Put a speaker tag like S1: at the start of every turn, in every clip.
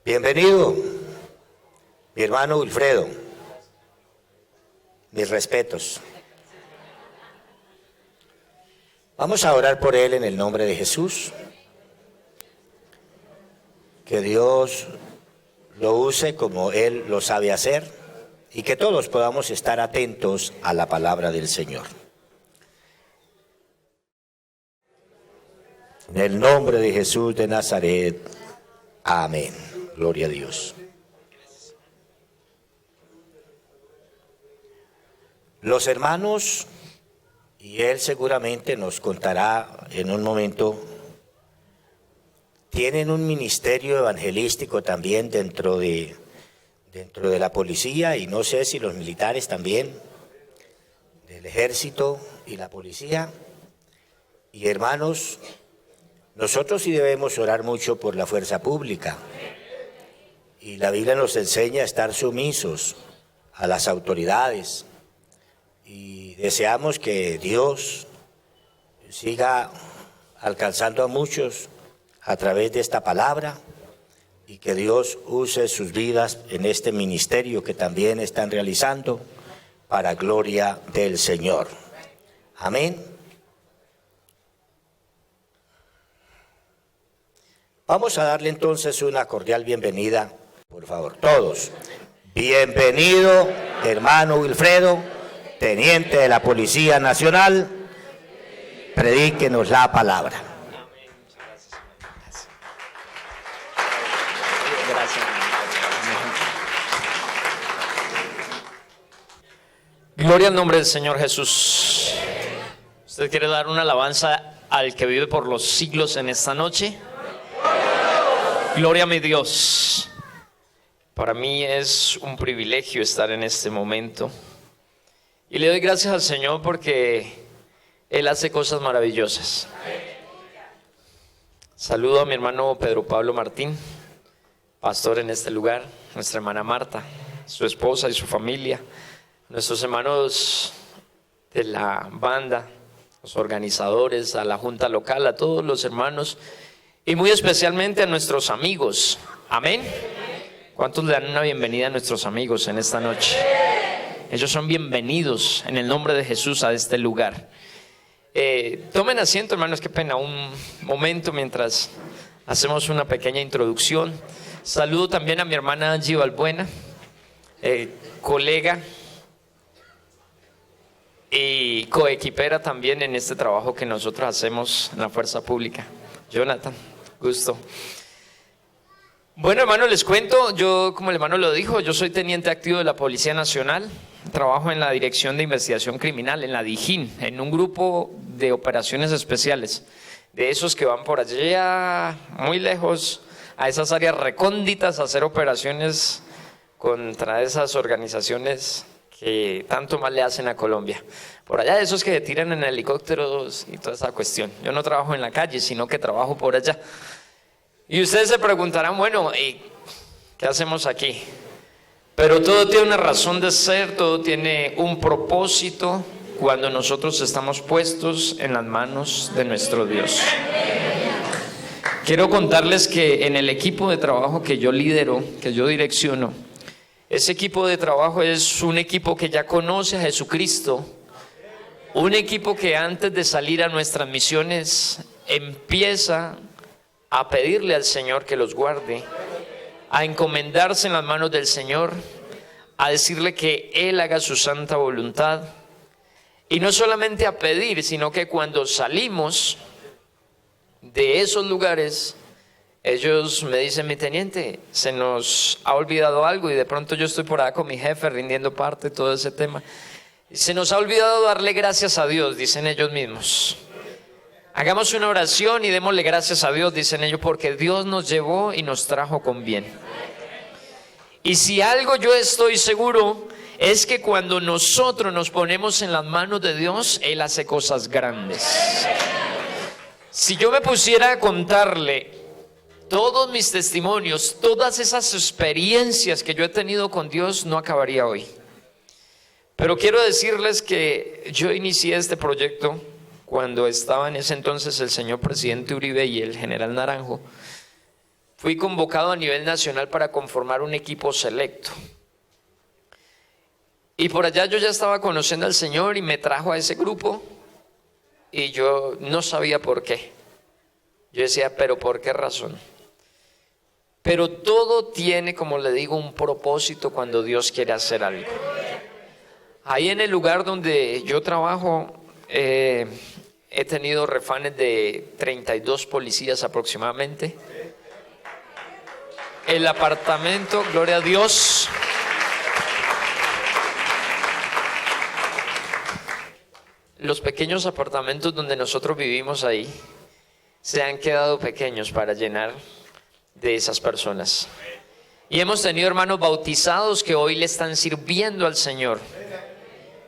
S1: Bienvenido, mi hermano Wilfredo. Mis respetos. Vamos a orar por él en el nombre de Jesús. Que Dios lo use como Él lo sabe hacer y que todos podamos estar atentos a la palabra del Señor. En el nombre de Jesús de Nazaret. Amén. Gloria a Dios. Los hermanos, y él seguramente nos contará en un momento, tienen un ministerio evangelístico también dentro de la policía, y no sé si los militares también, del ejército y la policía. Y hermanos, nosotros sí debemos orar mucho por la fuerza pública. Y la Biblia nos enseña a estar sumisos a las autoridades. Y deseamos que Dios siga alcanzando a muchos a través de esta palabra y que Dios use sus vidas en este ministerio que también están realizando para gloria del Señor. Amén. Vamos a darle entonces una cordial bienvenida, por favor, todos. Bienvenido, hermano Wilfredo, teniente de la Policía Nacional, predíquenos la palabra.
S2: Gloria al nombre del Señor Jesús. ¿Usted quiere dar una alabanza al que vive por los siglos en esta noche? Gloria a mi Dios. Para mí es un privilegio estar en este momento. Y le doy gracias al Señor porque Él hace cosas maravillosas. Saludo a mi hermano Pedro Pablo Martín, pastor en este lugar, nuestra hermana Marta, su esposa y su familia, nuestros hermanos de la banda, los organizadores, a la junta local, a todos los hermanos y muy especialmente a nuestros amigos. Amén. ¿Cuántos le dan una bienvenida a nuestros amigos en esta noche? Ellos son bienvenidos en el nombre de Jesús a este lugar. Tomen asiento, hermanos, qué pena, un momento mientras hacemos una pequeña introducción. Saludo también a mi hermana Angie Balbuena, colega y coequipera también en este trabajo que nosotros hacemos en la Fuerza Pública. Jonathan, gusto. Bueno, hermano, les cuento, yo, como el hermano lo dijo, yo soy teniente activo de la Policía Nacional, trabajo en la Dirección de Investigación Criminal, en la DIJÍN, en un grupo de operaciones especiales, de esos que van por allá, muy lejos, a esas áreas recónditas, a hacer operaciones contra esas organizaciones que tanto mal le hacen a Colombia. Por allá, de esos que tiran en helicópteros y toda esa cuestión. Yo no trabajo en la calle, sino que trabajo por allá. Y ustedes se preguntarán, bueno, ¿y qué hacemos aquí? Pero todo tiene una razón de ser, todo tiene un propósito cuando nosotros estamos puestos en las manos de nuestro Dios. Quiero contarles que en el equipo de trabajo que yo lidero, que yo direcciono, ese equipo de trabajo es un equipo que ya conoce a Jesucristo, un equipo que antes de salir a nuestras misiones empieza a pedirle al Señor que los guarde, a encomendarse en las manos del Señor, a decirle que Él haga su santa voluntad, y no solamente a pedir, sino que cuando salimos de esos lugares, ellos me dicen, mi teniente, se nos ha olvidado algo, y de pronto yo estoy por acá con mi jefe rindiendo parte de todo ese tema, se nos ha olvidado darle gracias a Dios, dicen ellos mismos. Hagamos una oración y démosle gracias a Dios, dicen ellos, porque Dios nos llevó y nos trajo con bien. Y si algo yo estoy seguro, es que cuando nosotros nos ponemos en las manos de Dios, Él hace cosas grandes. Si yo me pusiera a contarle todos mis testimonios, todas esas experiencias que yo he tenido con Dios, no acabaría hoy. Pero quiero decirles que yo inicié este proyecto cuando estaba en ese entonces el señor presidente Uribe y el general Naranjo. fui convocado a nivel nacional para conformar un equipo selecto. Y por allá yo ya estaba conociendo al Señor y me trajo a ese grupo y yo no sabía por qué. Yo decía, ¿pero por qué razón? Pero todo tiene, como le digo, un propósito cuando Dios quiere hacer algo. Ahí en el lugar donde yo trabajo, he tenido refanes de 32 policías aproximadamente. El apartamento, gloria a Dios. Los pequeños apartamentos donde nosotros vivimos ahí se han quedado pequeños para llenar de esas personas. Y hemos tenido hermanos bautizados que hoy le están sirviendo al Señor.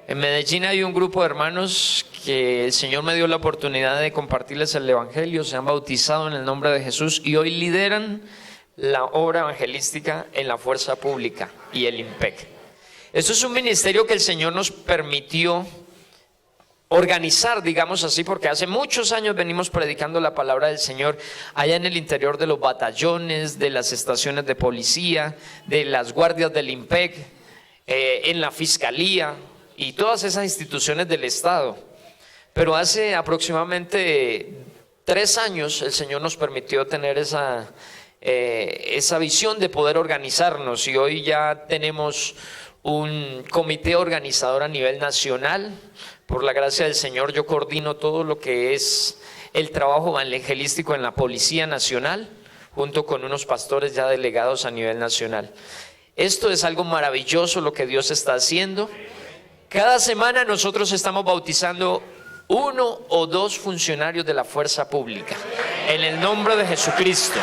S2: En Medellín hay un grupo de hermanos que el Señor me dio la oportunidad de compartirles el Evangelio, se han bautizado en el nombre de Jesús y hoy lideran la obra evangelística en la Fuerza Pública y el IMPEC. Esto es un ministerio que el Señor nos permitió organizar, digamos así, porque hace muchos años venimos predicando la palabra del Señor allá en el interior de los batallones, de las estaciones de policía, de las guardias del IMPEC, en la fiscalía y todas esas instituciones del Estado. Pero hace aproximadamente 3 años el Señor nos permitió tener esa visión de poder organizarnos y hoy ya tenemos un comité organizador a nivel nacional. Por la gracia del Señor yo coordino todo lo que es el trabajo evangelístico en la Policía Nacional, junto con unos pastores ya delegados a nivel nacional. Esto es algo maravilloso lo que Dios está haciendo. Cada semana nosotros estamos bautizando 1 o 2 funcionarios de la fuerza pública, en el nombre de Jesucristo.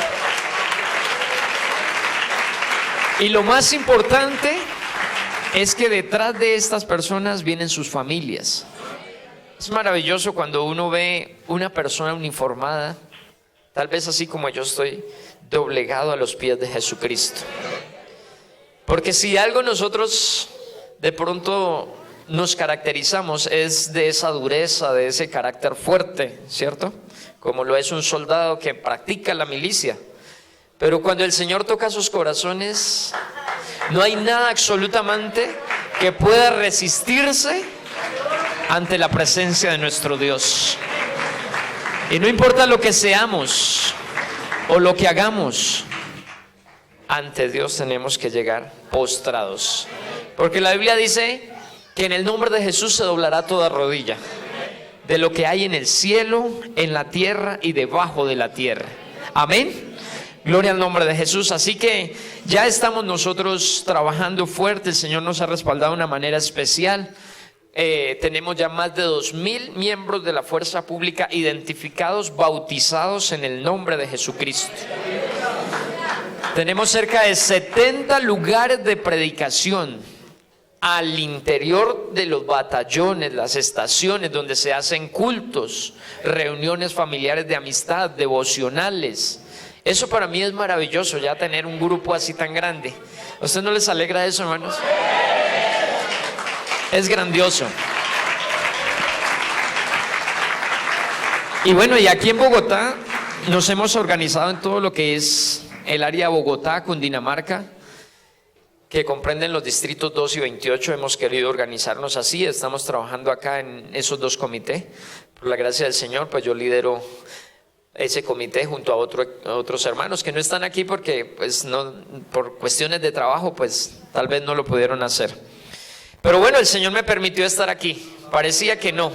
S2: Y lo más importante es que detrás de estas personas vienen sus familias. Es maravilloso cuando uno ve una persona uniformada, tal vez así como yo estoy, doblegado a los pies de Jesucristo. Porque si algo nosotros de pronto nos caracterizamos es de esa dureza, de ese carácter fuerte, ¿cierto? Como lo es un soldado que practica la milicia. Pero cuando el Señor toca sus corazones, no hay nada absolutamente que pueda resistirse ante la presencia de nuestro Dios. Y no importa lo que seamos o lo que hagamos, ante Dios tenemos que llegar postrados. Porque la Biblia dice que en el nombre de Jesús se doblará toda rodilla, de lo que hay en el cielo, en la tierra y debajo de la tierra. Amén. Gloria al nombre de Jesús. Así que ya estamos nosotros trabajando fuerte. El Señor nos ha respaldado de una manera especial. Tenemos ya más de 2,000 miembros de la fuerza pública identificados, bautizados en el nombre de Jesucristo. Tenemos cerca de 70 lugares de predicación al interior de los batallones, las estaciones donde se hacen cultos, reuniones familiares de amistad, devocionales. Eso para mí es maravilloso, ya tener un grupo así tan grande. ¿A usted no les alegra eso, hermanos? Es grandioso. Y bueno, y aquí en Bogotá nos hemos organizado en todo lo que es el área de Bogotá, Cundinamarca, que comprenden los distritos 2 y 28. Hemos querido organizarnos así, estamos trabajando acá en esos 2 comités. Por la gracia del Señor, pues yo lidero ese comité junto a otros hermanos que no están aquí porque pues no, por cuestiones de trabajo pues tal vez no lo pudieron hacer. Pero bueno, el Señor me permitió estar aquí. Parecía que no.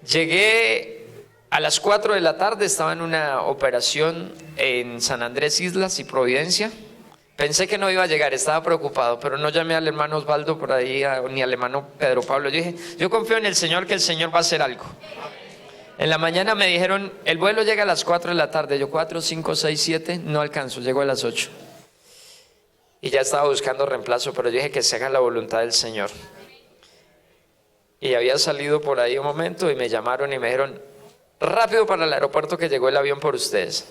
S2: Llegué a las 4 de la tarde, estaba en una operación en San Andrés Islas y Providencia. Pensé que no iba a llegar, estaba preocupado, pero no llamé al hermano Osvaldo por ahí ni al hermano Pedro Pablo. Yo dije, yo confío en el Señor, que el Señor va a hacer algo. En la mañana me dijeron, el vuelo llega a las 4 de la tarde. Yo 4, 5, 6, 7, no alcanzo, llego a las 8. Y ya estaba buscando reemplazo, pero yo dije que se haga la voluntad del Señor. Y había salido por ahí un momento y me llamaron y me dijeron, rápido para el aeropuerto que llegó el avión por ustedes.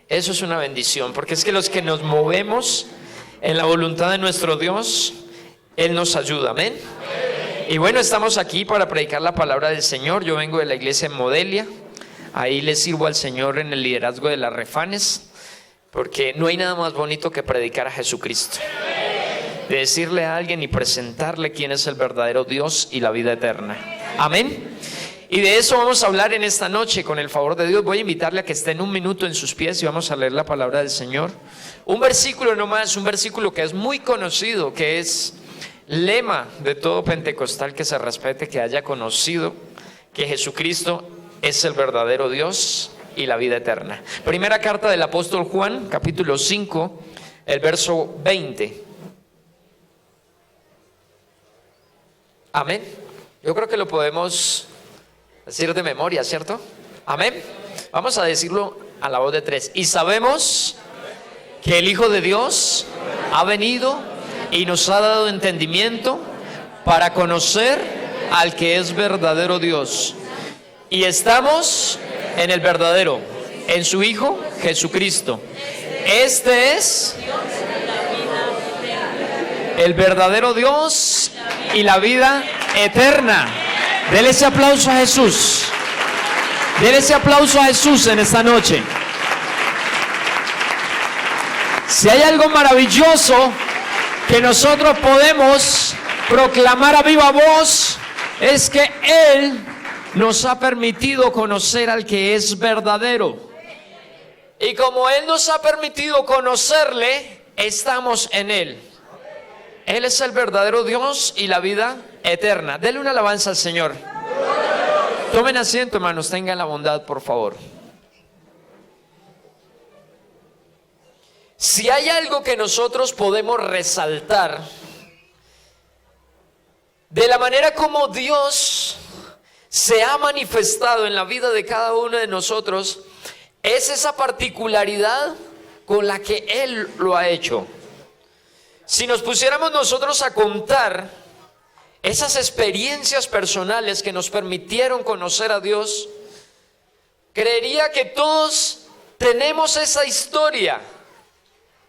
S2: Eso es una bendición, porque es que los que nos movemos en la voluntad de nuestro Dios, Él nos ayuda, amén. Y bueno, estamos aquí para predicar la palabra del Señor. Yo vengo de la iglesia en Modelia, ahí le sirvo al Señor en el liderazgo de las refanes. porque no hay nada más bonito que predicar a Jesucristo, de decirle a alguien y presentarle quién es el verdadero Dios y la vida eterna. Amén. Y de eso vamos a hablar en esta noche, con el favor de Dios. Voy a invitarle a que esté en un minuto en sus pies y vamos a leer la palabra del Señor. Un versículo nomás, un versículo que es muy conocido, que es lema de todo pentecostal que se respete, que haya conocido que Jesucristo es el verdadero Dios y la vida eterna. Primera carta del apóstol Juan, capítulo 5, el verso 20. Amén. Yo creo que lo podemos decir de memoria, ¿cierto? Amén. Vamos a decirlo a la voz de tres. Y sabemos que el Hijo de Dios ha venido y nos ha dado entendimiento para conocer al que es verdadero Dios. Y estamos en el verdadero, en su Hijo Jesucristo. Este es el verdadero Dios y la vida eterna. Dele ese aplauso a Jesús. Dele ese aplauso a Jesús en esta noche. Si hay algo maravilloso que nosotros podemos proclamar a viva voz, es que Él nos ha permitido conocer al que es verdadero. Y como Él nos ha permitido conocerle, estamos en Él. Él es el verdadero Dios y la vida eterna. Denle una alabanza al Señor. Tomen asiento, hermanos, tengan la bondad, por favor. Si hay algo que nosotros podemos resaltar de la manera como Dios se ha manifestado en la vida de cada uno de nosotros, es esa particularidad con la que Él lo ha hecho. Si nos pusiéramos nosotros a contar esas experiencias personales que nos permitieron conocer a Dios, creería que todos tenemos esa historia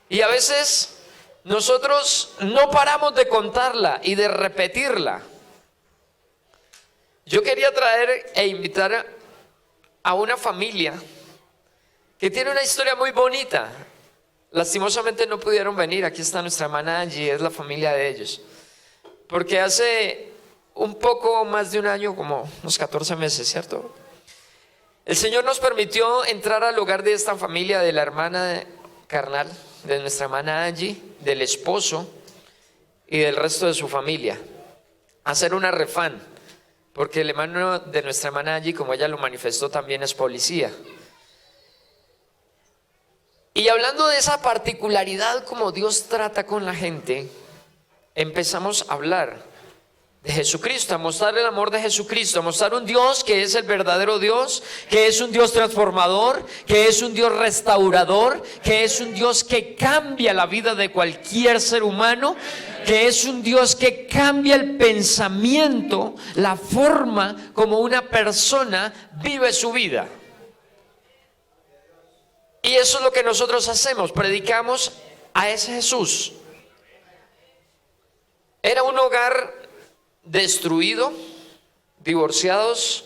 S2: y a veces nosotros no paramos de contarla y de repetirla. Yo quería traer e invitar a una familia que tiene una historia muy bonita. Lastimosamente no pudieron venir. Aquí está nuestra hermana Angie, es la familia de ellos. Porque hace un poco más de un año, como unos 14 meses, ¿cierto? El Señor nos permitió entrar al hogar de esta familia, de la hermana carnal, de nuestra hermana Angie, del esposo y del resto de su familia. Hacer una refán, porque el hermano de nuestra hermana Angie, como ella lo manifestó, también es policía. Y hablando de esa particularidad como Dios trata con la gente, empezamos a hablar de Jesucristo, a mostrar el amor de Jesucristo, a mostrar un Dios que es el verdadero Dios, que es un Dios transformador, que es un Dios restaurador, que es un Dios que cambia la vida de cualquier ser humano, que es un Dios que cambia el pensamiento, la forma como una persona vive su vida. Y eso es lo que nosotros hacemos, predicamos a ese Jesús. Era un hogar destruido, divorciados,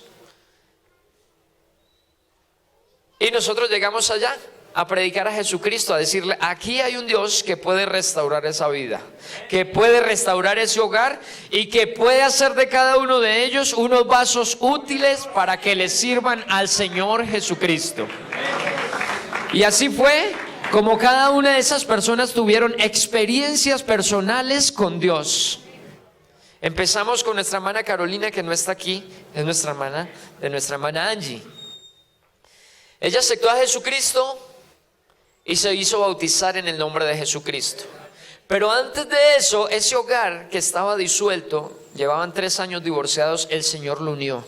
S2: y nosotros llegamos allá a predicar a Jesucristo, a decirle, aquí hay un Dios que puede restaurar esa vida, que puede restaurar ese hogar y que puede hacer de cada uno de ellos unos vasos útiles para que le sirvan al Señor Jesucristo. Y así fue como cada una de esas personas tuvieron experiencias personales con Dios. Empezamos con nuestra hermana Carolina, que no está aquí, es nuestra hermana, de nuestra hermana Angie. Ella aceptó a Jesucristo y se hizo bautizar en el nombre de Jesucristo. Pero antes de eso, ese hogar que estaba disuelto, llevaban 3 años divorciados, el Señor lo unió.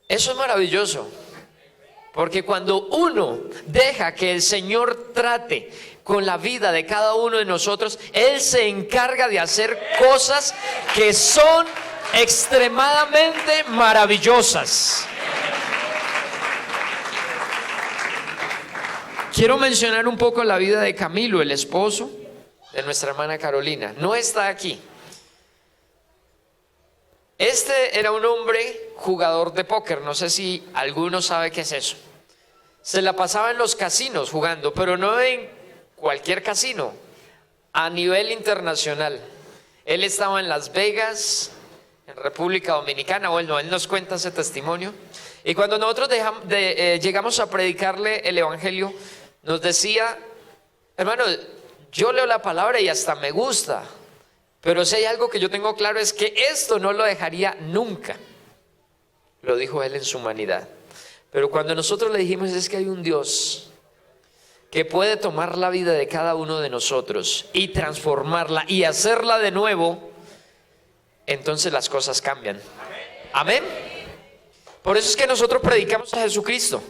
S2: Eso es maravilloso. Porque cuando uno deja que el Señor trate con la vida de cada uno de nosotros, Él se encarga de hacer cosas que son extremadamente maravillosas. Quiero mencionar un poco la vida de Camilo, el esposo de nuestra hermana Carolina. No está aquí. Este era un hombre jugador de póker. No sé si alguno sabe qué es eso. se la pasaba en los casinos jugando, pero no en cualquier casino, a nivel internacional. Él estaba en Las Vegas, en República Dominicana. Bueno, él nos cuenta ese testimonio. Y cuando nosotros llegamos a predicarle el evangelio, nos decía: hermano, yo leo la palabra y hasta me gusta, pero si hay algo que yo tengo claro es que esto no lo dejaría nunca. Lo dijo él en su humanidad. Pero cuando nosotros le dijimos: es que hay un Dios que puede tomar la vida de cada uno de nosotros y transformarla y hacerla de nuevo, entonces las cosas cambian. Amén. Por eso es que nosotros predicamos a Jesucristo.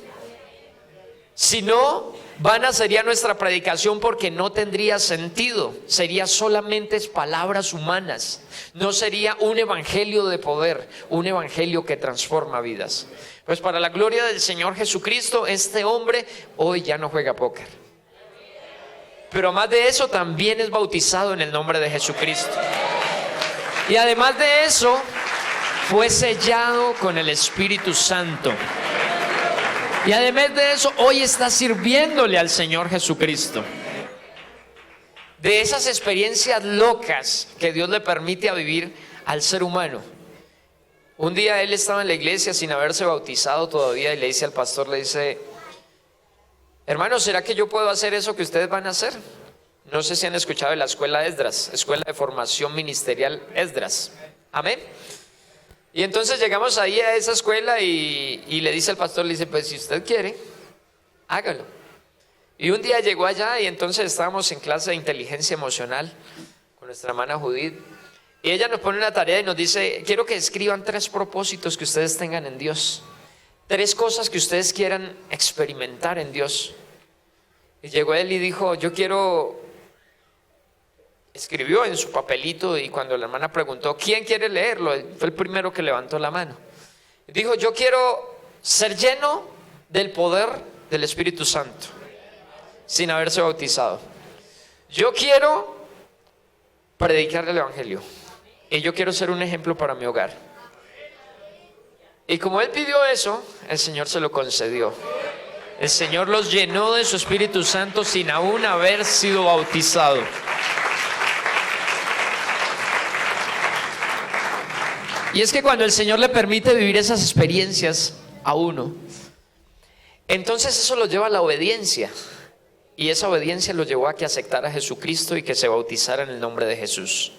S2: Si no, vana sería nuestra predicación, porque no tendría sentido. Sería solamente palabras humanas. No sería un evangelio de poder, un evangelio que transforma vidas. Pues para la gloria del Señor Jesucristo, este hombre hoy ya no juega póker. Pero más de eso, también es bautizado en el nombre de Jesucristo. Y además de eso, fue sellado con el Espíritu Santo. Y además de eso, hoy está sirviéndole al Señor Jesucristo. De esas experiencias locas que Dios le permite a vivir al ser humano. Un día él estaba en la iglesia sin haberse bautizado todavía y le dice al pastor, le dice: hermano, ¿será que yo puedo hacer eso que ustedes van a hacer? No sé si han escuchado de la escuela Esdras, escuela de formación ministerial Esdras. Amén. Y entonces llegamos ahí a esa escuela y le dice al pastor, le dice: pues si usted quiere, hágalo. Y un día llegó allá y entonces estábamos en clase de inteligencia emocional con nuestra hermana Judith. Y ella nos pone una tarea y nos dice: quiero que escriban 3 propósitos que ustedes tengan en Dios. 3 cosas que ustedes quieran experimentar en Dios. Y llegó él y dijo: yo quiero... Escribió en su papelito, y cuando la hermana preguntó: ¿quién quiere leerlo?, fue el primero que levantó la mano. Dijo: yo quiero ser lleno del poder del Espíritu Santo sin haberse bautizado. Yo quiero predicar el evangelio y yo quiero ser un ejemplo para mi hogar. Y como él pidió eso, el Señor se lo concedió. El Señor los llenó de su Espíritu Santo sin aún haber sido bautizado. Y es que cuando el Señor le permite vivir esas experiencias a uno, entonces eso lo lleva a la obediencia. Y esa obediencia lo llevó a que aceptara a Jesucristo y que se bautizara en el nombre de Jesús.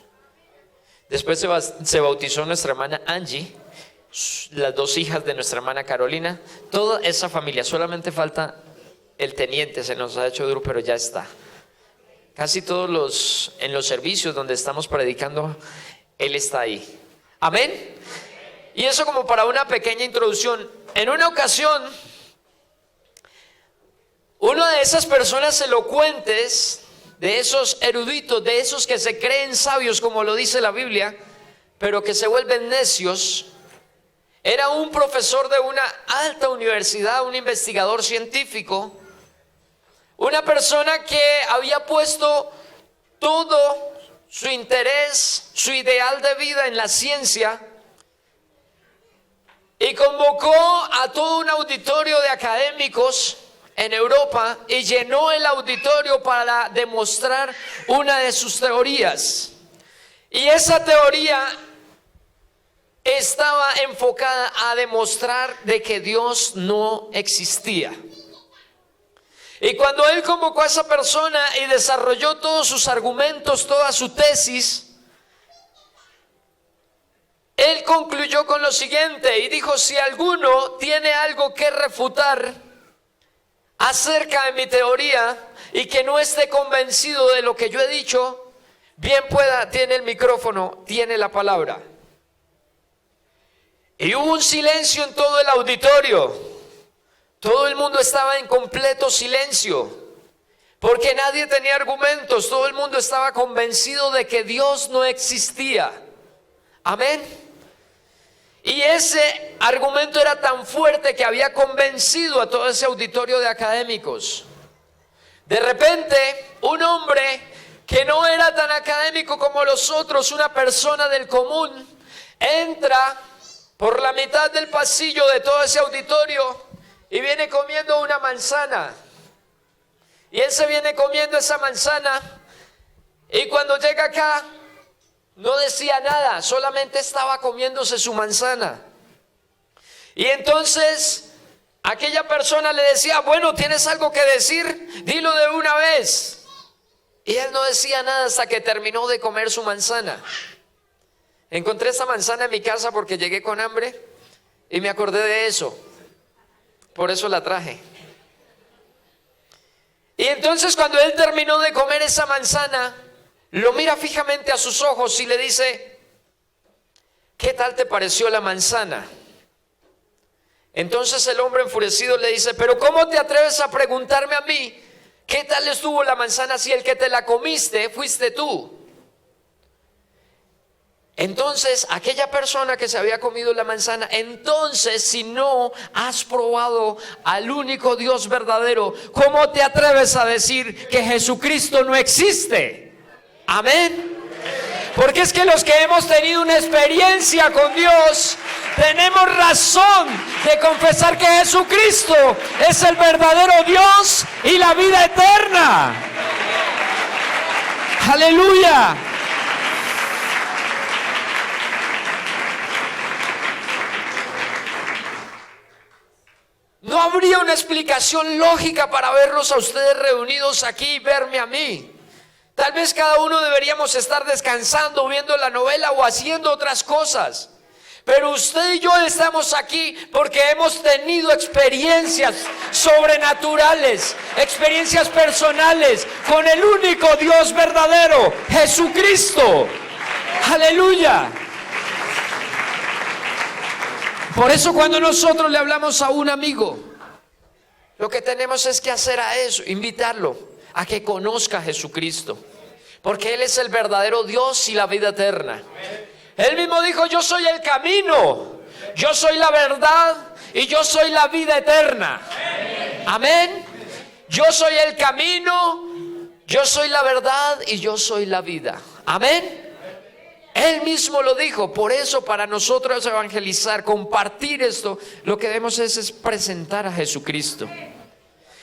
S2: Después se bautizó nuestra hermana Angie, las 2 hijas de nuestra hermana Carolina, toda esa familia. Solamente falta el teniente, se nos ha hecho duro, pero ya está. Casi todos en los servicios donde estamos predicando, él está ahí. Amén. Y eso como para una pequeña introducción. En una ocasión, una de esas personas elocuentes, de esos eruditos, de esos que se creen sabios, como lo dice la Biblia, pero que se vuelven necios, era un profesor de una alta universidad, un investigador científico, una persona que había puesto todo su interés, su ideal de vida en la ciencia, y convocó a todo un auditorio de académicos en Europa y llenó el auditorio para demostrar una de sus teorías. Y esa teoría estaba enfocada a demostrar de que Dios no existía. Y cuando él convocó a esa persona y desarrolló todos sus argumentos, toda su tesis, él concluyó con lo siguiente y dijo: si alguno tiene algo que refutar acerca de mi teoría y que no esté convencido de lo que yo he dicho, bien pueda, tiene el micrófono, tiene la palabra. Y hubo un silencio en todo el auditorio. Todo el mundo estaba en completo silencio, porque nadie tenía argumentos. Todo el mundo estaba convencido de que Dios no existía. Amén. Y ese argumento era tan fuerte que había convencido a todo ese auditorio de académicos. De repente, un hombre que no era tan académico como los otros, una persona del común, entra por la mitad del pasillo de todo ese auditorio y viene comiendo una manzana. Y él se viene comiendo esa manzana, y cuando llega acá, no decía nada, solamente estaba comiéndose su manzana. Y entonces aquella persona le decía, bueno, ¿tienes algo que decir? Dilo de una vez. Y él no decía nada hasta que terminó de comer su manzana. Encontré esa manzana en mi casa porque llegué con hambre y me acordé de eso. Por eso la traje. Y entonces cuando él terminó de comer esa manzana, lo mira fijamente a sus ojos y le dice, ¿qué tal te pareció la manzana? Entonces el hombre enfurecido le dice, pero ¿cómo te atreves a preguntarme a mí qué tal estuvo la manzana si el que te la comiste fuiste tú? Entonces aquella persona que se había comido la manzana, entonces si no has probado al único Dios verdadero, ¿cómo te atreves a decir que Jesucristo no existe? Amén. Porque es que los que hemos tenido una experiencia con Dios, tenemos razón de confesar que Jesucristo es el verdadero Dios y la vida eterna. Aleluya. No habría una explicación lógica para verlos a ustedes reunidos aquí y verme a mí. Tal vez cada uno deberíamos estar descansando, viendo la novela o haciendo otras cosas. Pero usted y yo estamos aquí porque hemos tenido experiencias sobrenaturales, experiencias personales con el único Dios verdadero, Jesucristo. Aleluya. Por eso cuando nosotros le hablamos a un amigo, lo que tenemos es que hacer a eso, invitarlo a que conozca a Jesucristo, porque Él es el verdadero Dios y la vida eterna. Él mismo dijo, yo soy el camino, yo soy la verdad y yo soy la vida eterna. Amén. Yo soy el camino, yo soy la verdad y yo soy la vida. Amén. Él mismo lo dijo. Por eso para nosotros evangelizar, compartir esto, lo que debemos es presentar a Jesucristo.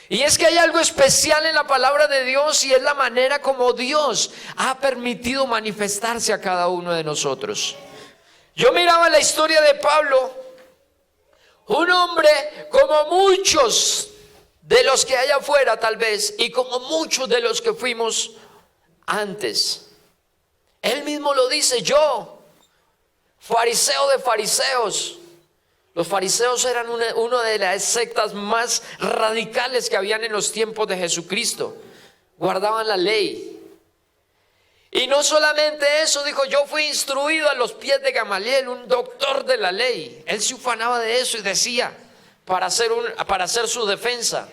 S2: Y es que hay algo especial en la palabra de Dios y es la manera como Dios ha permitido manifestarse a cada uno de nosotros. Yo miraba la historia de Pablo, un hombre como muchos de los que hay afuera tal vez, y como muchos de los que fuimos antes. Él mismo lo dice, yo, fariseo de fariseos. Los fariseos eran una de las sectas más radicales que habían en los tiempos de Jesucristo. Guardaban la ley. Y no solamente eso, dijo, yo fui instruido a los pies de Gamaliel, un doctor de la ley. Él se ufanaba de eso y decía, para hacer su defensa.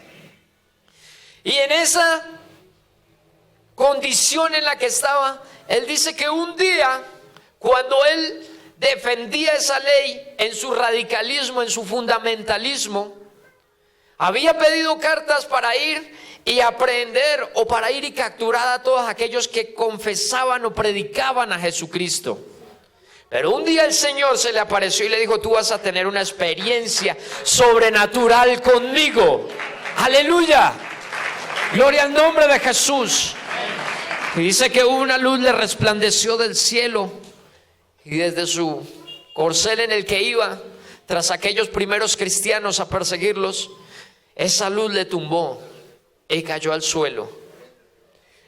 S2: Y en esa condición en la que estaba, él dice que un día, cuando él defendía esa ley en su radicalismo, en su fundamentalismo, había pedido cartas para ir y aprehender o para ir y capturar a todos aquellos que confesaban o predicaban a Jesucristo. Pero un día el Señor se le apareció y le dijo, tú vas a tener una experiencia sobrenatural conmigo. Aleluya. Gloria al nombre de Jesús. Y dice que una luz le resplandeció del cielo. Y desde su corcel en el que iba, tras aquellos primeros cristianos a perseguirlos, esa luz le tumbó y cayó al suelo.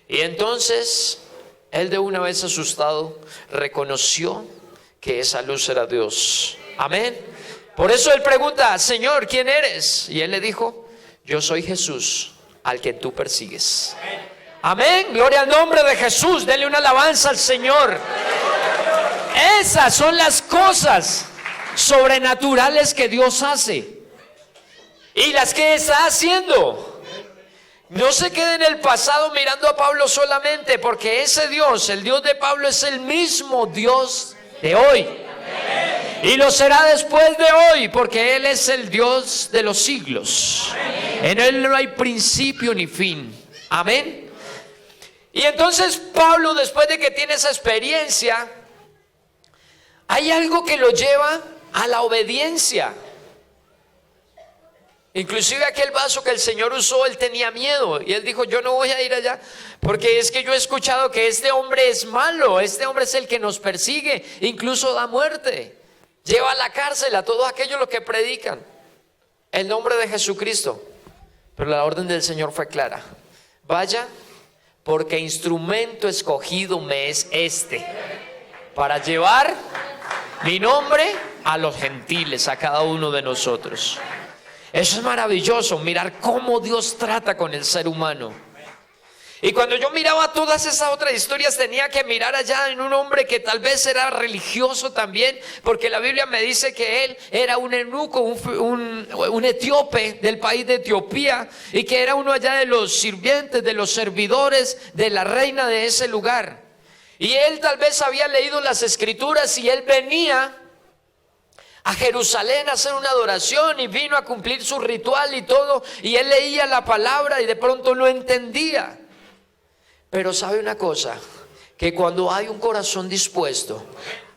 S2: Y entonces, él de una vez asustado, reconoció que esa luz era Dios. Amén. Por eso él pregunta, Señor, ¿quién eres? Y él le dijo, yo soy Jesús, al que tú persigues. Amén. Gloria al nombre de Jesús. Denle una alabanza al Señor. Esas son las cosas sobrenaturales que Dios hace y las que está haciendo. No se quede en el pasado mirando a Pablo solamente, porque ese Dios, el Dios de Pablo, es el mismo Dios de hoy y lo será después de hoy, porque Él es el Dios de los siglos. En Él no hay principio ni fin. Amén. Y entonces Pablo, después de que tiene esa experiencia, hay algo que lo lleva a la obediencia. Inclusive aquel vaso que el Señor usó, él tenía miedo y él dijo, yo no voy a ir allá porque es que yo he escuchado que este hombre es malo, este hombre es el que nos persigue, incluso da muerte, lleva a la cárcel a todos aquellos los que predican el nombre de Jesucristo. Pero la orden del Señor fue clara: vaya, porque instrumento escogido me es este, para llevar mi nombre a los gentiles, a cada uno de nosotros. Eso es maravilloso, mirar cómo Dios trata con el ser humano. Y cuando yo miraba todas esas otras historias, tenía que mirar allá en un hombre que tal vez era religioso también, porque la Biblia me dice que él era un eunuco, un etíope del país de Etiopía, y que era uno allá de los sirvientes, de los servidores de la reina de ese lugar. Y él tal vez había leído las escrituras y él venía a Jerusalén a hacer una adoración y vino a cumplir su ritual y todo, y él leía la palabra y de pronto no entendía. Pero sabe una cosa, que cuando hay un corazón dispuesto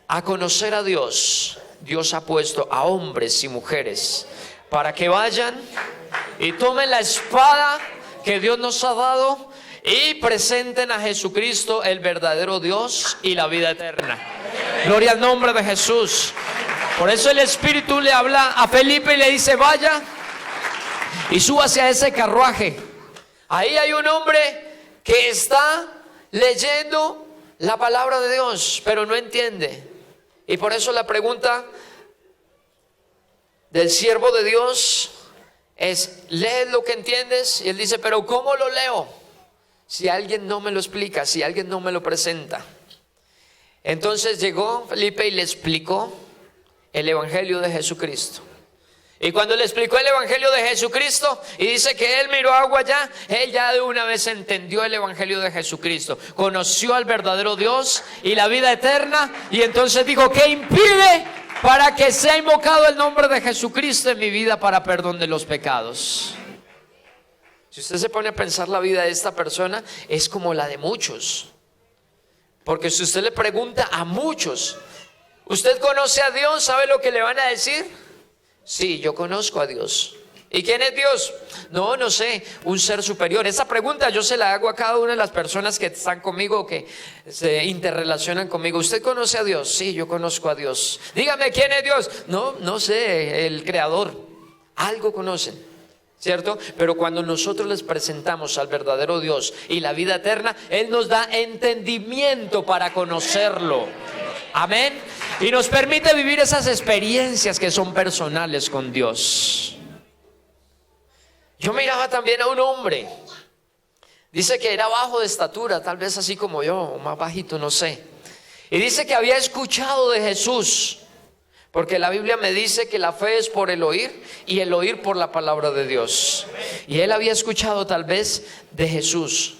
S2: a conocer a Dios, Dios ha puesto a hombres y mujeres para que vayan y tomen la espada que Dios nos ha dado y presenten a Jesucristo, el verdadero Dios y la vida eterna. Gloria al nombre de Jesús. Por eso el Espíritu le habla a Felipe y le dice, vaya y súbase a ese carruaje. Ahí hay un hombre que está leyendo la palabra de Dios, pero no entiende. Y por eso la pregunta del siervo de Dios es, ¿lees lo que entiendes? Y él dice, pero ¿cómo lo leo? Si alguien no me lo explica, si alguien no me lo presenta. Entonces llegó Felipe y le explicó el Evangelio de Jesucristo. Y cuando le explicó el Evangelio de Jesucristo y dice que él miró agua allá, él ya de una vez entendió el Evangelio de Jesucristo, conoció al verdadero Dios y la vida eterna, y entonces dijo, ¿qué impide para que sea invocado el nombre de Jesucristo en mi vida para perdón de los pecados? Si usted se pone a pensar, la vida de esta persona es como la de muchos, porque si usted le pregunta a muchos, ¿usted conoce a Dios? ¿Sabe lo que le van a decir? Sí, yo conozco a Dios. ¿Y quién es Dios? No sé, un ser superior. Esa pregunta yo se la hago a cada una de las personas que están conmigo o que se interrelacionan conmigo. ¿Usted conoce a Dios? Sí, yo conozco a Dios. Dígame, ¿quién es Dios? No sé, el creador. Algo conocen, ¿cierto? Pero cuando nosotros les presentamos al verdadero Dios y la vida eterna, Él nos da entendimiento para conocerlo. Amén. Y nos permite vivir esas experiencias que son personales con Dios. Yo miraba también a un hombre, dice que era bajo de estatura, tal vez así como yo, o más bajito, no sé. Y dice que había escuchado de Jesús, porque la Biblia me dice que la fe es por el oír y el oír por la palabra de Dios. Y él había escuchado tal vez de Jesús.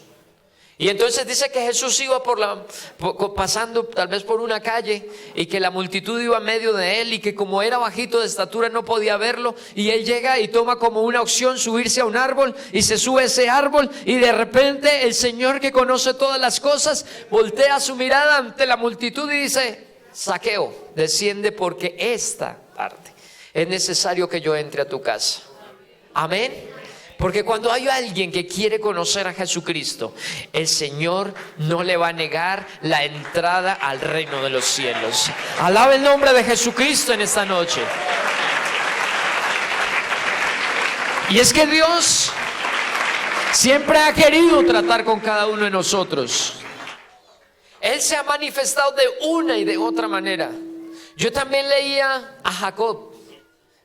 S2: Y entonces dice que Jesús iba pasando tal vez por una calle y que la multitud iba en medio de él y que como era bajito de estatura no podía verlo, y él llega y toma como una opción subirse a un árbol y se sube a ese árbol, y de repente el Señor, que conoce todas las cosas, voltea su mirada ante la multitud y dice, Zaqueo, desciende porque esta tarde es necesario que yo entre a tu casa. Amén. Porque cuando hay alguien que quiere conocer a Jesucristo, el Señor no le va a negar la entrada al reino de los cielos. Alaba el nombre de Jesucristo en esta noche. Y es que Dios siempre ha querido tratar con cada uno de nosotros. Él se ha manifestado de una y de otra manera. Yo también leía a Jacob,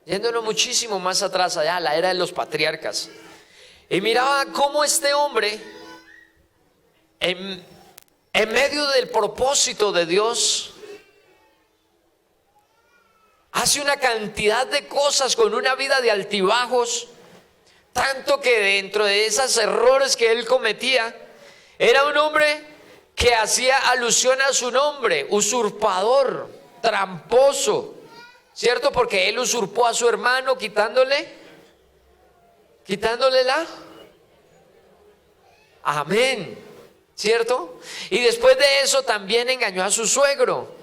S2: yéndonos muchísimo más atrás, allá a la era de los patriarcas, y miraba cómo este hombre en medio del propósito de Dios hace una cantidad de cosas con una vida de altibajos, tanto que dentro de esos errores que él cometía, era un hombre que hacía alusión a su nombre, usurpador, tramposo, ¿cierto? Porque él usurpó a su hermano quitándole la amén, ¿cierto? Y después de eso también engañó a su suegro,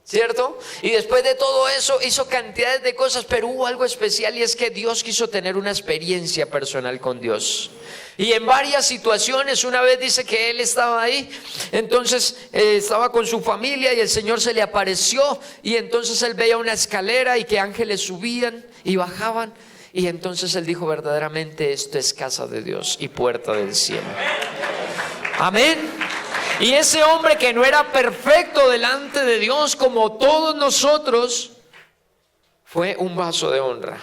S2: ¿cierto? Y después de todo eso hizo cantidades de cosas, pero hubo algo especial, y es que Dios quiso tener una experiencia personal con Dios. Y en varias situaciones, una vez dice que él estaba ahí, entonces estaba con su familia y el Señor se le apareció, y entonces él veía una escalera y que ángeles subían y bajaban, y entonces él dijo: verdaderamente esto es casa de Dios y puerta del cielo. Amén. Y ese hombre, que no era perfecto delante de Dios como todos nosotros, fue un vaso de honra.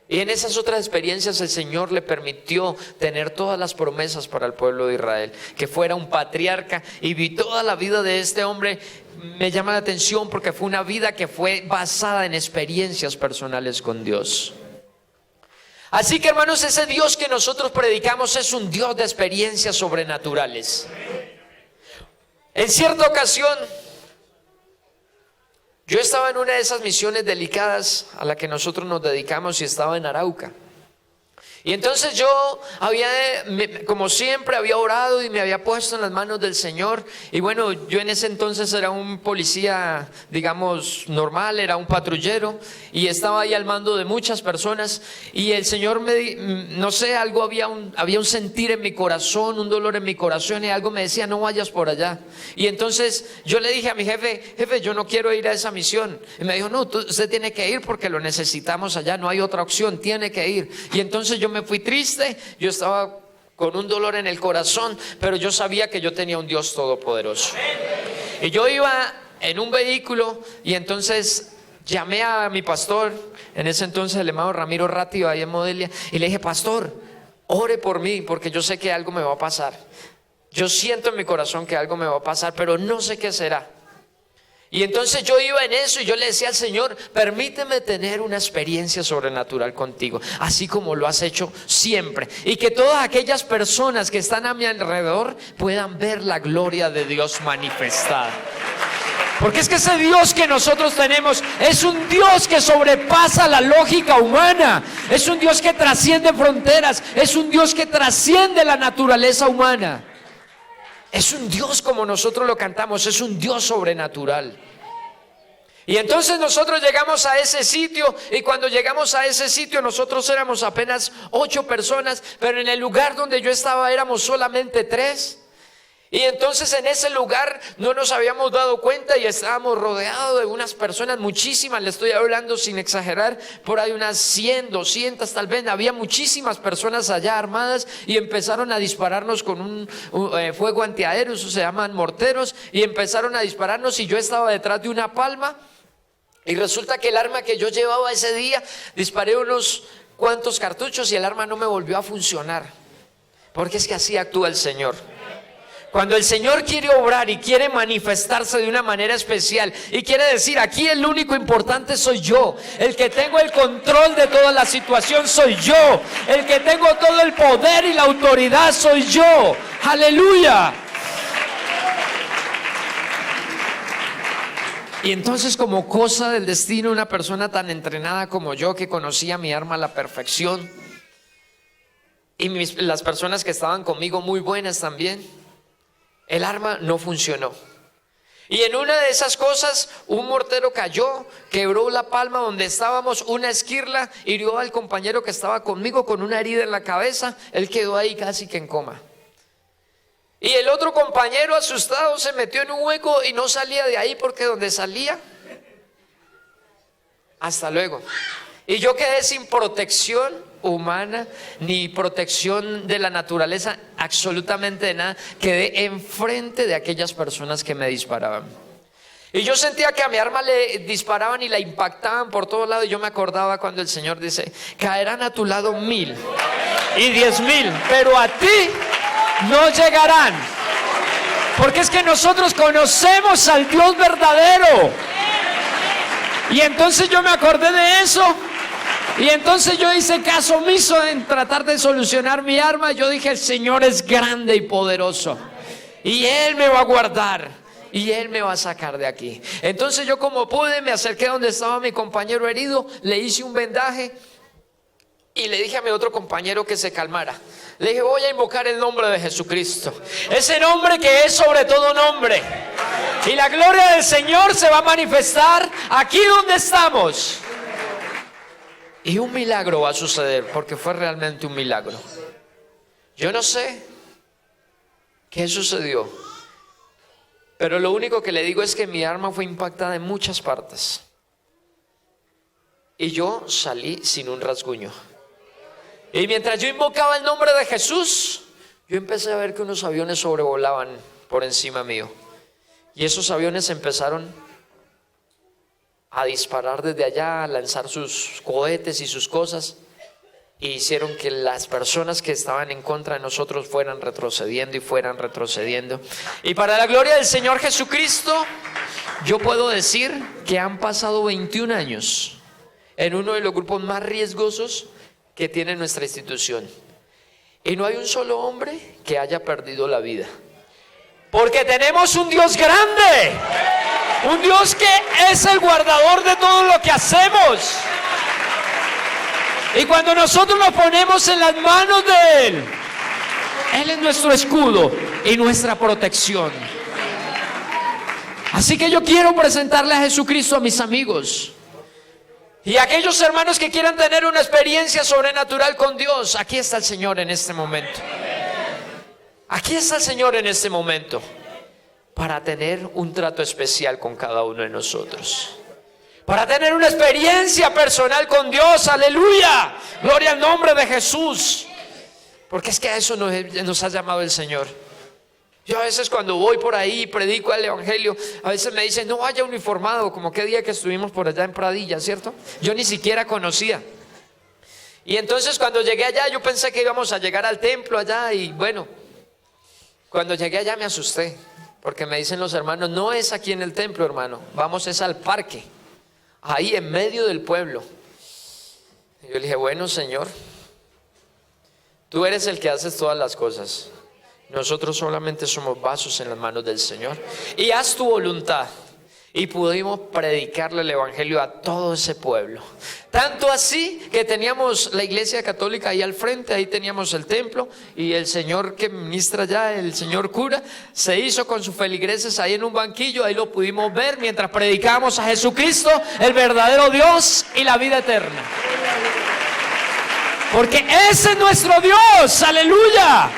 S2: Y en esas otras experiencias el Señor le permitió tener todas las promesas para el pueblo de Israel, que fuera un patriarca. Y vi toda la vida de este hombre. Me llama la atención porque fue una vida que fue basada en experiencias personales con Dios. Así que, hermanos, ese Dios que nosotros predicamos es un Dios de experiencias sobrenaturales. En cierta ocasión, yo estaba en una de esas misiones delicadas a la que nosotros nos dedicamos, y estaba en Arauca. Y entonces yo como siempre, había orado y me había puesto en las manos del Señor. Y bueno, yo en ese entonces era un policía, digamos, normal, era un patrullero, y estaba ahí al mando de muchas personas. Y el Señor no sé, algo había un sentir en mi corazón, un dolor en mi corazón, y algo me decía: no vayas por allá. Y entonces yo le dije a mi jefe: yo no quiero ir a esa misión. Y me dijo: no, usted tiene que ir porque lo necesitamos allá, no hay otra opción, tiene que ir. Y entonces yo me fui triste, yo estaba con un dolor en el corazón, pero yo sabía que yo tenía un Dios todopoderoso. Y yo iba en un vehículo, y entonces llamé a mi pastor, en ese entonces el hermano Ramiro Ratti, ahí en Modelia, y le dije: pastor, ore por mí, porque yo sé que algo me va a pasar. Yo siento en mi corazón que algo me va a pasar, pero no sé qué será. Y entonces yo iba en eso, y yo le decía al Señor: permíteme tener una experiencia sobrenatural contigo, así como lo has hecho siempre, y que todas aquellas personas que están a mi alrededor puedan ver la gloria de Dios manifestada. Porque es que ese Dios que nosotros tenemos es un Dios que sobrepasa la lógica humana, es un Dios que trasciende fronteras, es un Dios que trasciende la naturaleza humana. Es un Dios como nosotros lo cantamos, es un Dios sobrenatural. Y entonces nosotros llegamos a ese sitio, y cuando llegamos a ese sitio nosotros éramos apenas 8 personas, pero en el lugar donde yo estaba éramos solamente 3. Y entonces en ese lugar no nos habíamos dado cuenta, y estábamos rodeados de unas personas, muchísimas, le estoy hablando sin exagerar, por ahí unas 100, 200 tal vez. Había muchísimas personas allá armadas, y empezaron a dispararnos con un fuego antiaéreo, eso se llaman morteros, y empezaron a dispararnos, y yo estaba detrás de una palma. Y resulta que el arma que yo llevaba ese día, disparé unos cuantos cartuchos y el arma no me volvió a funcionar, porque es que así actúa el Señor. Cuando el Señor quiere obrar y quiere manifestarse de una manera especial, y quiere decir: aquí el único importante soy yo, el que tengo el control de toda la situación soy yo, el que tengo todo el poder y la autoridad soy yo. ¡Aleluya! Y entonces, como cosa del destino, una persona tan entrenada como yo, que conocía mi arma a la perfección, y las personas que estaban conmigo muy buenas también, el arma no funcionó. Y en una de esas cosas, un mortero cayó, quebró la palma donde estábamos, una esquirla, hirió al compañero que estaba conmigo con una herida en la cabeza. Él quedó ahí casi que en coma. Y el otro compañero, asustado, se metió en un hueco y no salía de ahí, porque donde salía, hasta luego. Y yo quedé sin protección humana ni protección de la naturaleza, absolutamente de nada. Quedé enfrente de aquellas personas que me disparaban. Y yo sentía que a mi arma le disparaban y la impactaban por todos lados. Y yo me acordaba cuando el Señor dice: caerán a tu lado 1000 y 10,000, pero a ti no llegarán. Porque es que nosotros conocemos al Dios verdadero. Y entonces yo me acordé de eso. Y entonces yo hice caso omiso en tratar de solucionar mi arma. Yo dije: el Señor es grande y poderoso, y Él me va a guardar, y Él me va a sacar de aquí. Entonces yo, como pude, me acerqué donde estaba mi compañero herido, le hice un vendaje, y le dije a mi otro compañero que se calmara. Le dije: voy a invocar el nombre de Jesucristo, ese nombre que es sobre todo nombre. Y la gloria del Señor se va a manifestar aquí donde estamos. Y un milagro va a suceder, porque fue realmente un milagro. Yo no sé qué sucedió, pero lo único que le digo es que mi arma fue impactada en muchas partes. Y yo salí sin un rasguño. Y mientras yo invocaba el nombre de Jesús, yo empecé a ver que unos aviones sobrevolaban por encima mío. Y esos aviones empezaron a disparar desde allá, a lanzar sus cohetes y sus cosas. Y hicieron que las personas que estaban en contra de nosotros fueran retrocediendo y fueran retrocediendo. Y para la gloria del Señor Jesucristo, yo puedo decir que han pasado 21 años en uno de los grupos más riesgosos que tiene nuestra institución. Y no hay un solo hombre que haya perdido la vida. Porque tenemos un Dios grande, un Dios que es el guardador de todo lo que hacemos. Y cuando nosotros nos ponemos en las manos de Él, Él es nuestro escudo y nuestra protección. Así que yo quiero presentarle a Jesucristo a mis amigos. Y a aquellos hermanos que quieran tener una experiencia sobrenatural con Dios, aquí está el Señor en este momento. Aquí está el Señor en este momento para tener un trato especial con cada uno de nosotros. Para tener una experiencia personal con Dios, aleluya, gloria al nombre de Jesús. Porque es que a eso nos ha llamado el Señor. Yo a veces cuando voy por ahí y predico el evangelio, a veces me dicen, no vaya uniformado, como qué día que estuvimos por allá en Pradilla, ¿cierto? Yo ni siquiera conocía. Y entonces cuando llegué allá, yo pensé que íbamos a llegar al templo allá y bueno, cuando llegué allá me asusté, porque me dicen los hermanos, no es aquí en el templo, hermano, vamos es al parque, ahí en medio del pueblo. Y yo le dije, bueno, Señor, tú eres el que haces todas las cosas. Nosotros solamente somos vasos en las manos del Señor. Y haz tu voluntad. Y pudimos predicarle el evangelio a todo ese pueblo. Tanto así que teníamos la iglesia católica ahí al frente, ahí teníamos el templo. Y el señor que ministra allá, el señor cura, se hizo con sus feligreses ahí en un banquillo. Ahí lo pudimos ver mientras predicábamos a Jesucristo, el verdadero Dios y la vida eterna. Porque ese es nuestro Dios, aleluya.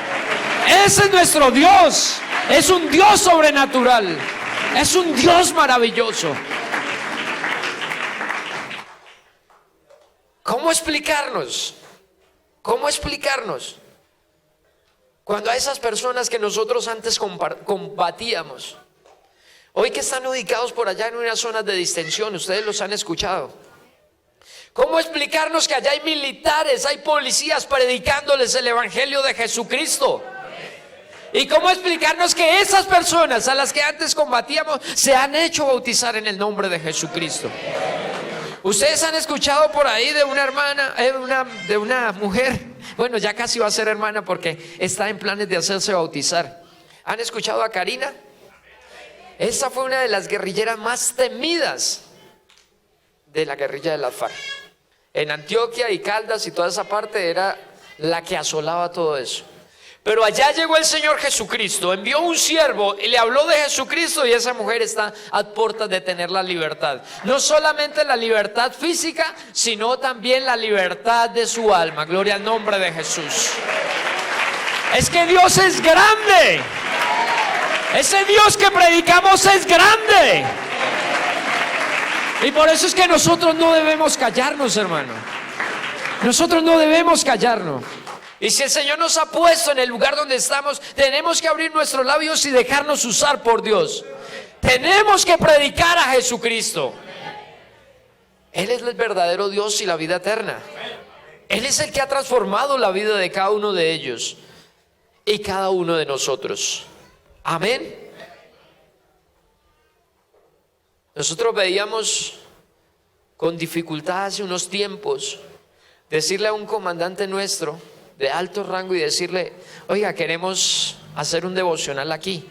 S2: Ese es nuestro Dios. Es un Dios sobrenatural. Es un Dios maravilloso. ¿Cómo explicarnos? ¿Cómo explicarnos? Cuando a esas personas que nosotros antes combatíamos, hoy que están ubicados por allá en unas zonas de distensión, ustedes los han escuchado. ¿Cómo explicarnos que allá hay militares, hay policías predicándoles el evangelio de Jesucristo? ¿Y cómo explicarnos que esas personas a las que antes combatíamos se han hecho bautizar en el nombre de Jesucristo? Ustedes han escuchado por ahí de una hermana, de una mujer, bueno, ya casi va a ser hermana porque está en planes de hacerse bautizar. ¿Han escuchado a Karina? Esa fue una de las guerrilleras más temidas de la guerrilla de las FARC. En Antioquia y Caldas y toda esa parte era la que asolaba todo eso. Pero allá llegó el Señor Jesucristo, envió un siervo y le habló de Jesucristo y esa mujer está a puertas de tener la libertad. No solamente la libertad física, sino también la libertad de su alma. Gloria al nombre de Jesús. Es que Dios es grande. Ese Dios que predicamos es grande. Y por eso es que nosotros no debemos callarnos, hermano. Nosotros no debemos callarnos. Y si el Señor nos ha puesto en el lugar donde estamos, tenemos que abrir nuestros labios y dejarnos usar por Dios. Tenemos que predicar a Jesucristo. Él es el verdadero Dios y la vida eterna. Él es el que ha transformado la vida de cada uno de ellos y cada uno de nosotros. Amén. Nosotros veíamos con dificultad hace unos tiempos decirle a un comandante nuestro de alto rango y decirle, oiga, queremos hacer un devocional aquí.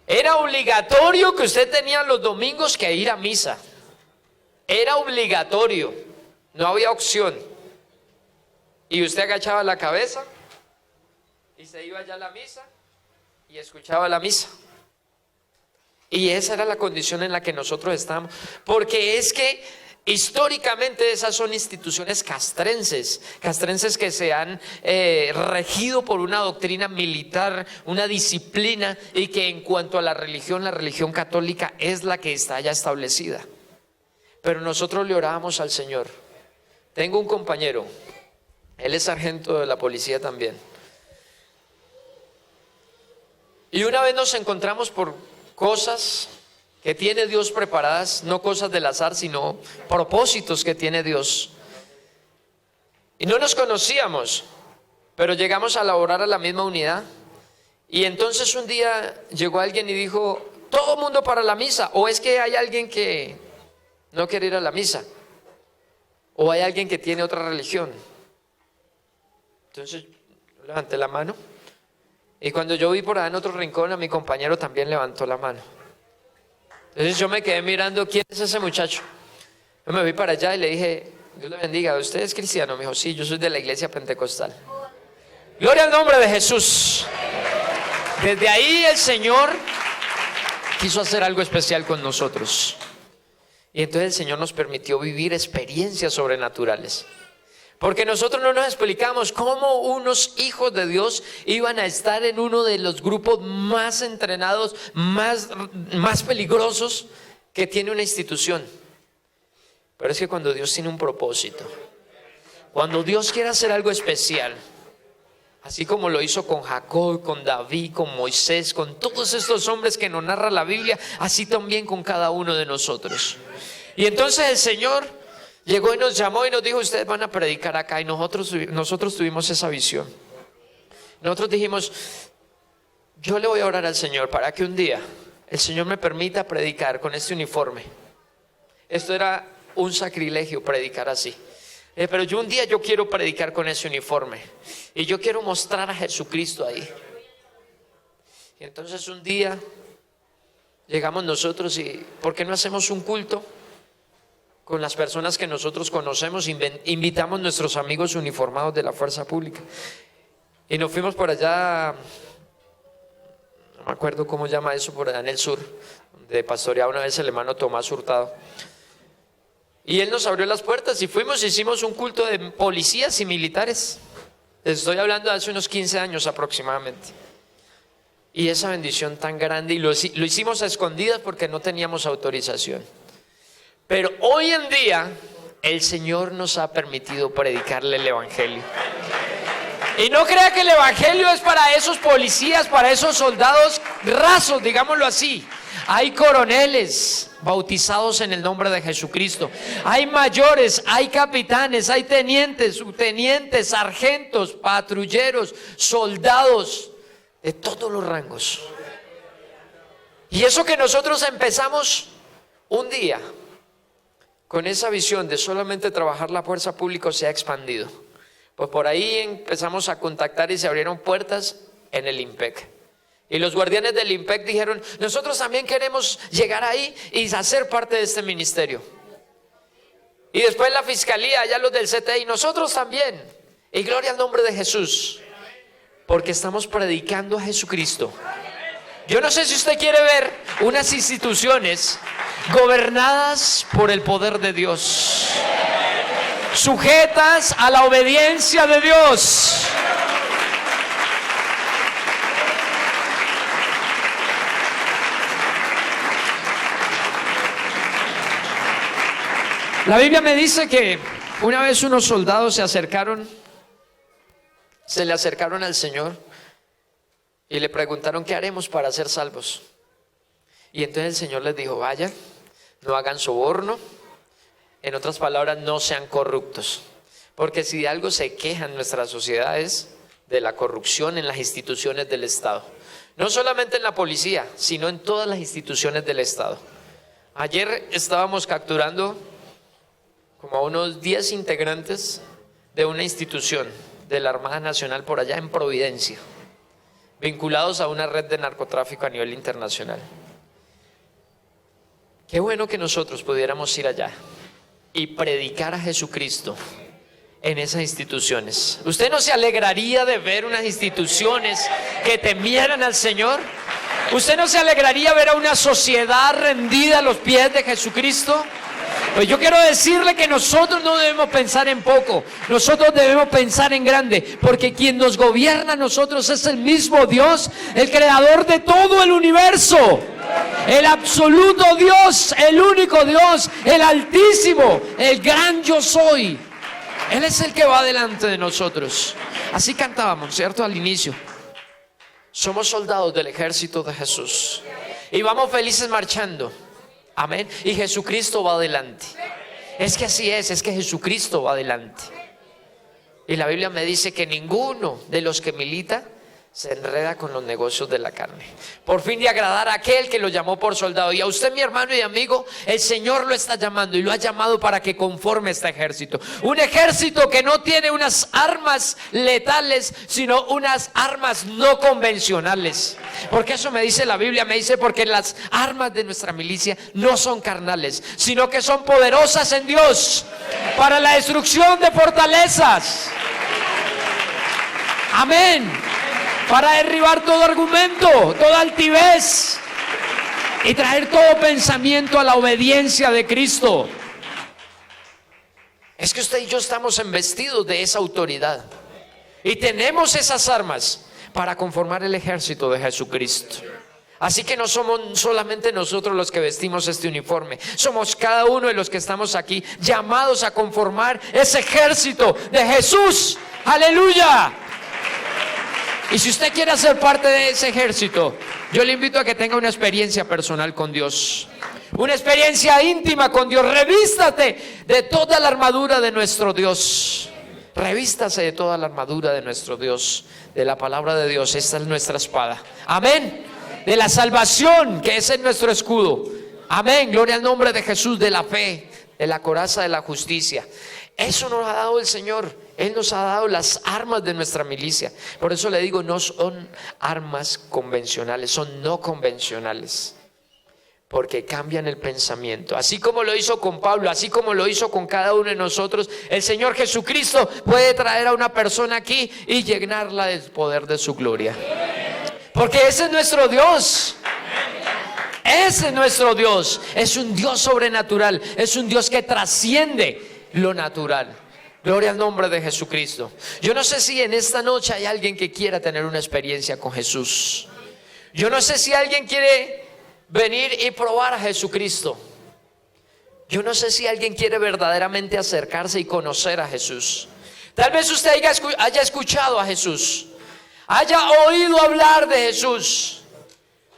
S2: Era obligatorio que usted tenía los domingos que ir a misa. Era obligatorio, no había opción. Y usted agachaba la cabeza y se iba allá a la misa y escuchaba la misa. Y esa era la condición en la que nosotros estábamos, porque es que históricamente esas son instituciones castrenses que se han regido por una doctrina militar, una disciplina, y que en cuanto a la religión católica es la que está ya establecida. Pero nosotros le orábamos al Señor. Tengo un compañero, él es sargento de la policía también. Y una vez nos encontramos por cosas que tiene Dios preparadas, no cosas del azar, sino propósitos que tiene Dios. Y no nos conocíamos, pero llegamos a laborar a la misma unidad. Y entonces un día llegó alguien y dijo: todo mundo para la misa. O es que hay alguien que no quiere ir a la misa, o hay alguien que tiene otra religión. Entonces yo levanté la mano, y cuando yo vi por ahí en otro rincón a mi compañero también levantó la mano. Entonces yo me quedé mirando, ¿quién es ese muchacho? Yo me vi para allá y le dije: Dios le bendiga, ¿usted es cristiano? Me dijo: sí, yo soy de la iglesia pentecostal. Gloria al nombre de Jesús. Desde ahí el Señor quiso hacer algo especial con nosotros. Y entonces el Señor nos permitió vivir experiencias sobrenaturales. Porque nosotros no nos explicamos cómo unos hijos de Dios iban a estar en uno de los grupos más entrenados, más peligrosos que tiene una institución. Pero es que cuando Dios tiene un propósito, cuando Dios quiere hacer algo especial, así como lo hizo con Jacob, con David, con Moisés, con todos estos hombres que nos narra la Biblia, así también con cada uno de nosotros. Y entonces el Señor llegó y nos llamó y nos dijo: ustedes van a predicar acá. Y nosotros tuvimos esa visión. Nosotros dijimos: yo le voy a orar al Señor para que un día el Señor me permita predicar con este uniforme. Esto era un sacrilegio, predicar así. Pero yo un día quiero predicar con ese uniforme, y yo quiero mostrar a Jesucristo ahí. Y entonces un día llegamos nosotros y ¿por qué no hacemos un culto con las personas que nosotros conocemos? Invitamos a nuestros amigos uniformados de la fuerza pública. Y nos fuimos por allá, no me acuerdo cómo se llama eso, por allá en el sur, donde pastoreaba una vez el hermano Tomás Hurtado. Y él nos abrió las puertas y fuimos, hicimos un culto de policías y militares. Les estoy hablando de hace unos 15 años aproximadamente. Y esa bendición tan grande, y lo hicimos a escondidas porque no teníamos autorización. Pero hoy en día el Señor nos ha permitido predicarle el Evangelio. Y no crea que el Evangelio es para esos policías, para esos soldados rasos, digámoslo así. Hay coroneles bautizados en el nombre de Jesucristo. Hay mayores, hay capitanes, hay tenientes, subtenientes, sargentos, patrulleros, soldados de todos los rangos. Y eso que nosotros empezamos un día con esa visión de solamente trabajar la fuerza pública, se ha expandido. Pues por ahí empezamos a contactar y se abrieron puertas en el IMPEC. Y los guardianes del IMPEC dijeron: nosotros también queremos llegar ahí y hacer parte de este ministerio. Y después la fiscalía, ya los del CTI, nosotros también. Y gloria al nombre de Jesús, porque estamos predicando a Jesucristo. Yo no sé si usted quiere ver unas instituciones gobernadas por el poder de Dios, sujetas a la obediencia de Dios. La Biblia me dice que una vez unos soldados se le acercaron al Señor y le preguntaron: ¿qué haremos para ser salvos? Y entonces el Señor les dijo: vayan, no hagan soborno, en otras palabras, no sean corruptos. Porque si de algo se quejan nuestras sociedades, de la corrupción en las instituciones del Estado. No solamente en la policía, sino en todas las instituciones del Estado. Ayer estábamos capturando como a unos 10 integrantes de una institución de la Armada Nacional por allá en Providencia, vinculados a una red de narcotráfico a nivel internacional. Qué bueno que nosotros pudiéramos ir allá y predicar a Jesucristo en esas instituciones. ¿Usted no se alegraría de ver unas instituciones que temieran al Señor? ¿Usted no se alegraría ver a una sociedad rendida a los pies de Jesucristo? Pues yo quiero decirle que nosotros no debemos pensar en poco, nosotros debemos pensar en grande, porque quien nos gobierna a nosotros es el mismo Dios, el creador de todo el universo, el absoluto Dios, el único Dios, el altísimo, el gran yo soy. Él es el que va delante de nosotros. Así cantábamos, ¿cierto? Al inicio. Somos soldados del ejército de Jesús y vamos felices marchando. Amén. Y Jesucristo va adelante. Es que así es que Jesucristo va adelante. Y la Biblia me dice que ninguno de los que milita se enreda con los negocios de la carne, por fin de agradar a aquel que lo llamó por soldado. Y a usted, mi hermano y amigo, el Señor lo está llamando y lo ha llamado para que conforme este ejército. Un ejército que no tiene unas armas letales, sino unas armas no convencionales. Porque eso me dice la Biblia, me dice porque las armas de nuestra milicia no son carnales, sino que son poderosas en Dios para la destrucción de fortalezas. Amén. Para derribar todo argumento, toda altivez y traer todo pensamiento a la obediencia de Cristo. Es que usted y yo estamos embestidos de esa autoridad y tenemos esas armas para conformar el ejército de Jesucristo. Así que no somos solamente nosotros los que vestimos este uniforme, somos cada uno de los que estamos aquí llamados a conformar ese ejército de Jesús. ¡Aleluya! Y si usted quiere ser parte de ese ejército, yo le invito a que tenga una experiencia personal con Dios, una experiencia íntima con Dios. Revístate de toda la armadura de nuestro Dios. Revístase de toda la armadura de nuestro Dios, de la palabra de Dios. Esta es nuestra espada. Amén. De la salvación, que ese es nuestro escudo. Amén. Gloria al nombre de Jesús. De la fe, de la coraza de la justicia. Eso nos ha dado el Señor. Él nos ha dado las armas de nuestra milicia. Por eso le digo, no son armas convencionales, son no convencionales. Porque cambian el pensamiento. Así como lo hizo con Pablo, así como lo hizo con cada uno de nosotros, el Señor Jesucristo puede traer a una persona aquí y llenarla del poder de su gloria. Porque ese es nuestro Dios. Ese es nuestro Dios. Es un Dios sobrenatural. Es un Dios que trasciende lo natural. Gloria al nombre de Jesucristo. Yo no sé si en esta noche hay alguien que quiera tener una experiencia con Jesús. Yo no sé si alguien quiere venir y probar a Jesucristo. Yo no sé si alguien quiere verdaderamente acercarse y conocer a Jesús. Tal vez usted haya escuchado a Jesús, haya oído hablar de Jesús,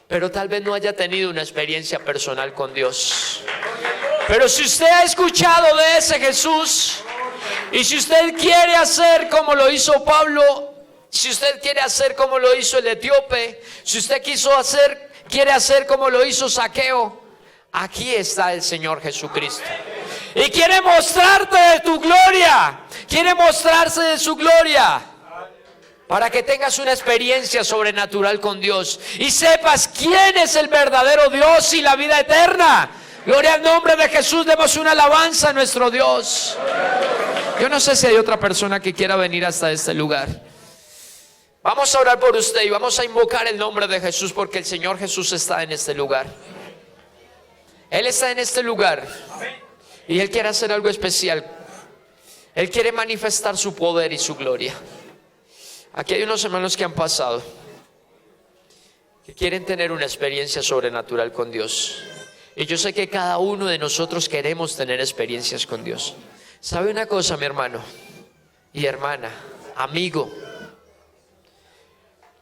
S2: pero tal vez no haya tenido una experiencia personal con Dios. Pero si usted ha escuchado de ese Jesús, y si usted quiere hacer como lo hizo Pablo, si usted quiere hacer como lo hizo el etíope, si usted quiere hacer como lo hizo Zaqueo, aquí está el Señor Jesucristo. Y quiere mostrarte de tu gloria, quiere mostrarse de su gloria, para que tengas una experiencia sobrenatural con Dios y sepas quién es el verdadero Dios y la vida eterna. Gloria al nombre de Jesús. Demos una alabanza a nuestro Dios. Yo no sé si hay otra persona que quiera venir hasta este lugar. Vamos a orar por usted y vamos a invocar el nombre de Jesús, porque el Señor Jesús está en este lugar. Él está en este lugar y Él quiere hacer algo especial. Él quiere manifestar su poder y su gloria. Aquí hay unos hermanos que han pasado, que quieren tener una experiencia sobrenatural con Dios. Y yo sé que cada uno de nosotros queremos tener experiencias con Dios. ¿Sabe una cosa, mi hermano y hermana, amigo?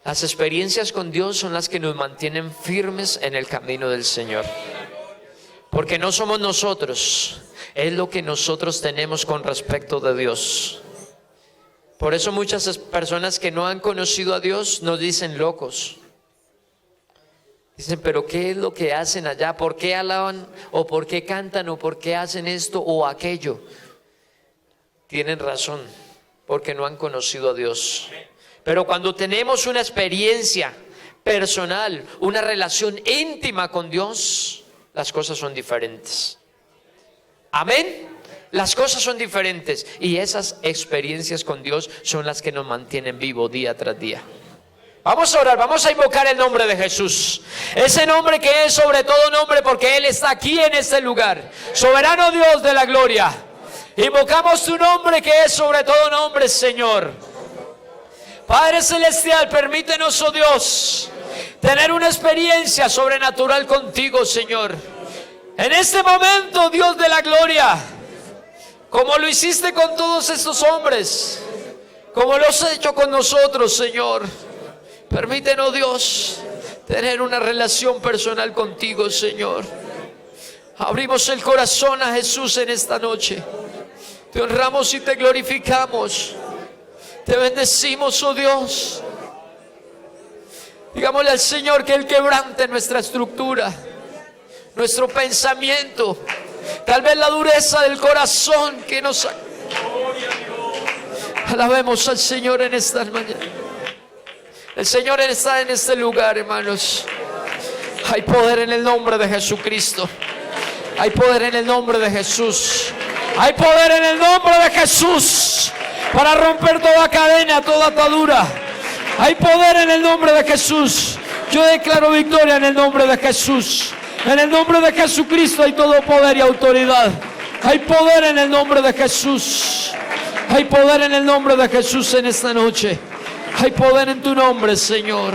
S2: Las experiencias con Dios son las que nos mantienen firmes en el camino del Señor. Porque no somos nosotros, es lo que nosotros tenemos con respecto de Dios. Por eso muchas personas que no han conocido a Dios nos dicen locos. Dicen, pero ¿qué es lo que hacen allá? ¿Por qué alaban? ¿O por qué cantan? ¿O por qué hacen esto o aquello? Tienen razón, porque no han conocido a Dios. Pero cuando tenemos una experiencia personal, una relación íntima con Dios, las cosas son diferentes. Amén. Las cosas son diferentes y esas experiencias con Dios son las que nos mantienen vivos día tras día. Vamos a orar, vamos a invocar el nombre de Jesús. Ese nombre que es sobre todo nombre, porque Él está aquí en este lugar. Soberano Dios de la gloria. Invocamos tu nombre que es sobre todo nombre, Señor. Padre Celestial, permítenos, oh Dios, tener una experiencia sobrenatural contigo, Señor. En este momento, Dios de la gloria, como lo hiciste con todos estos hombres, como lo has hecho con nosotros, Señor. Permítenos, Dios, tener una relación personal contigo, Señor. Abrimos el corazón a Jesús en esta noche. Te honramos y te glorificamos. Te bendecimos, oh Dios. Digámosle al Señor que Él quebrante nuestra estructura, nuestro pensamiento, tal vez la dureza del corazón que nos... Alabemos al Señor en esta mañana. El Señor está en este lugar, hermanos. Hay poder en el nombre de Jesucristo. Hay poder en el nombre de Jesús. Hay poder en el nombre de Jesús para romper toda cadena, toda atadura. Hay poder en el nombre de Jesús. Yo declaro victoria en el nombre de Jesús. En el nombre de Jesucristo hay todo poder y autoridad. Hay poder en el nombre de Jesús. Hay poder en el nombre de Jesús en esta noche. Hay poder en tu nombre, Señor.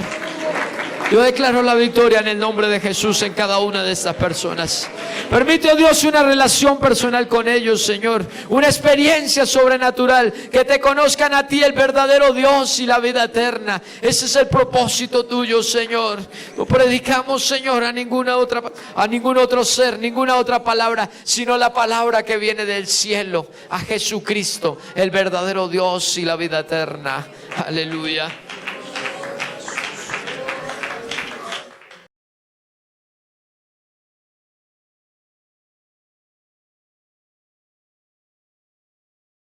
S2: Yo declaro la victoria en el nombre de Jesús en cada una de estas personas. Permite, oh Dios, una relación personal con ellos, Señor. Una experiencia sobrenatural. Que te conozcan a ti, el verdadero Dios, y la vida eterna. Ese es el propósito tuyo, Señor. No predicamos, Señor, a ningún otro ser, ninguna otra palabra, sino la palabra que viene del cielo. A Jesucristo, el verdadero Dios y la vida eterna. Aleluya.